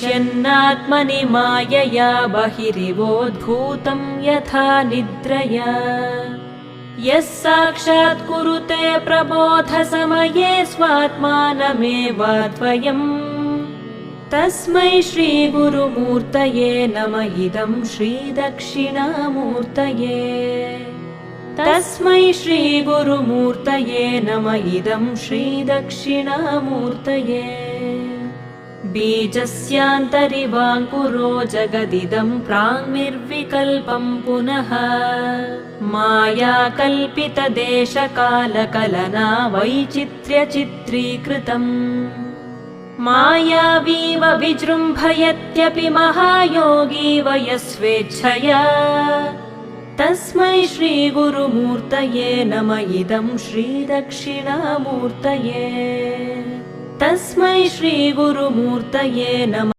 पश्यन्नात्मनि मायया बहिरिवोद्भूतं यथा निद्रया यः साक्षात् कुरुते प्रबोधसमये स्वात्मानमेवाद्वयम् तस्मै श्रीगुरुमूर्तये नम इदं श्रीदक्षिणामूर्तये तस्मै श्रीगुरुमूर्तये नम इदं श्रीदक्षिणामूर्तये बीजस्यान्तरिवाङ्कुरो जगदिदं प्राङ्निर्विकल्पं पुनः मायाकल्पितदेशकालकलना वैचित्र्यचित्रीकृतम् मायावीव विजृम्भयत्यपि महायोगी वयस्वेच्छया तस्मै श्रीगुरुमूर्तये नम इदं श्रीदक्षिणामूर्तये तस्मै श्रीगुरुमूर्तये नमः।